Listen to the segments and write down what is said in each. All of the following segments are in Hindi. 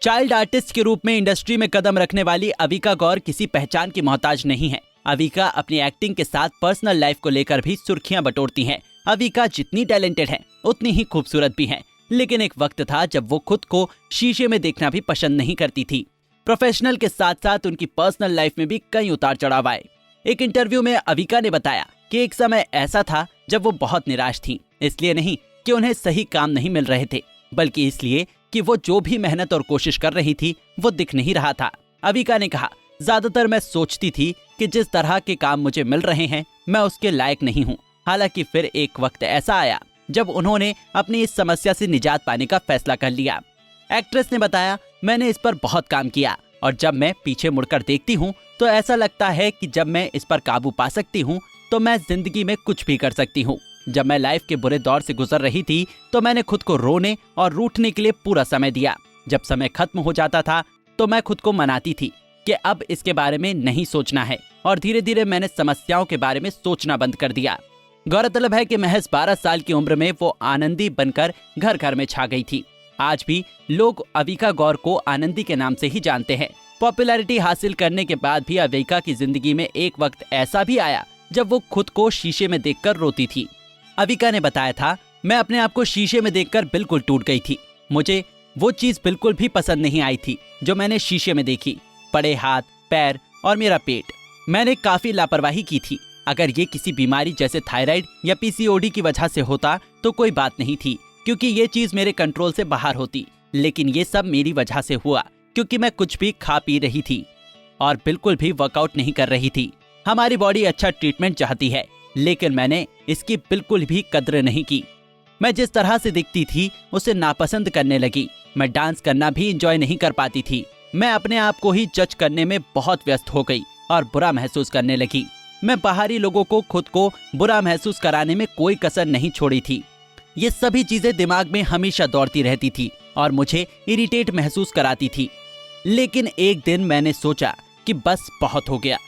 चाइल्ड आर्टिस्ट के रूप में इंडस्ट्री में कदम रखने वाली अविका गौर किसी पहचान की मोहताज नहीं है। अविका अपनी एक्टिंग के साथ पर्सनल लाइफ को लेकर भी सुर्खियां बटोरती हैं। अविका जितनी टैलेंटेड है उतनी ही खूबसूरत भी है, लेकिन एक वक्त था जब वो खुद को शीशे में देखना भी पसंद नहीं करती थी। प्रोफेशनल के साथ साथ उनकी पर्सनल लाइफ में भी कई उतार चढ़ाव आए। एक इंटरव्यू में अविका ने बताया कि एक समय ऐसा था जब वो बहुत निराश थी, इसलिए नहीं कि उन्हें सही काम नहीं मिल रहे थे, बल्कि इसलिए कि वो जो भी मेहनत और कोशिश कर रही थी वो दिख नहीं रहा था। अविका ने कहा, ज्यादातर मैं सोचती थी कि जिस तरह के काम मुझे मिल रहे हैं मैं उसके लायक नहीं हूँ। हालांकि फिर एक वक्त ऐसा आया जब उन्होंने अपनी इस समस्या से निजात पाने का फैसला कर लिया। एक्ट्रेस ने बताया, मैंने इस पर बहुत काम किया और जब मैं पीछे मुड़कर देखती हूँ तो ऐसा लगता है कि जब मैं इस पर काबू पा सकती हूँ तो मैं जिंदगी में कुछ भी कर सकती हूँ। जब मैं लाइफ के बुरे दौर से गुजर रही थी तो मैंने खुद को रोने और रूठने के लिए पूरा समय दिया। जब समय खत्म हो जाता था तो मैं खुद को मनाती थी कि अब इसके बारे में नहीं सोचना है, और धीरे धीरे मैंने समस्याओं के बारे में सोचना बंद कर दिया। गौरतलब है कि महज 12 साल की उम्र में वो आनंदी बनकर घर घर में छा गई थी। आज भी लोग अविका गौर को आनंदी के नाम से ही जानते हैं। पॉपुलैरिटी हासिल करने के बाद भी अविका की जिंदगी में एक वक्त ऐसा भी आया जब वो खुद को शीशे में देखकर रोती थी। अविका ने बताया था, मैं अपने आप को शीशे में देखकर बिल्कुल टूट गई थी। मुझे वो चीज बिल्कुल भी पसंद नहीं आई थी जो मैंने शीशे में देखी। पड़े हाथ, पैर और मेरा पेट। मैंने काफी लापरवाही की थी। अगर ये किसी बीमारी जैसे थायराइड या पीसीओडी की वजह से होता तो कोई बात नहीं थी, क्योंकि ये चीज मेरे कंट्रोल से बाहर होती। लेकिन ये सब मेरी वजह से हुआ क्योंकि मैं कुछ भी खा पी रही थी और बिल्कुल भी वर्कआउट नहीं कर रही थी। हमारी बॉडी अच्छा ट्रीटमेंट चाहती है, लेकिन मैंने इसकी बिल्कुल भी कद्र नहीं की। मैं जिस तरह से दिखती थी उसे नापसंद करने लगी। मैं डांस करना भी एंजॉय नहीं कर पाती थी। मैं अपने आप को ही जज करने में बहुत व्यस्त हो गई और बुरा महसूस करने लगी। मैं बाहरी लोगों को खुद को बुरा महसूस कराने में कोई कसर नहीं छोड़ी थी। ये सभी चीजें दिमाग में हमेशा दौड़ती रहती थी और मुझे इरिटेट महसूस कराती थी। लेकिन एक दिन मैंने सोचा कि बस बहुत हो गया।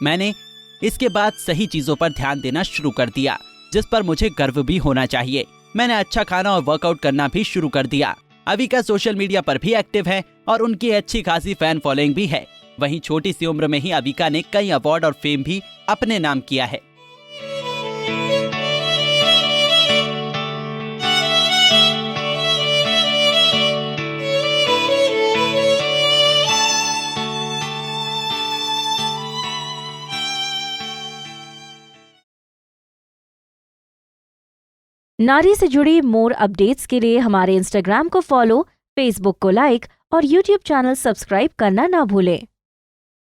मैंने इसके बाद सही चीजों पर ध्यान देना शुरू कर दिया, जिस पर मुझे गर्व भी होना चाहिए। मैंने अच्छा खाना और वर्कआउट करना भी शुरू कर दिया। अविका सोशल मीडिया पर भी एक्टिव है और उनकी अच्छी खासी फैन फॉलोइंग भी है। वहीं छोटी सी उम्र में ही अविका ने कई अवार्ड और फेम भी अपने नाम किया है। नारी से जुड़ी मोर अपडेट्स के लिए हमारे इंस्टाग्राम को फॉलो, फेसबुक को लाइक और यूट्यूब चैनल सब्सक्राइब करना ना भूलें।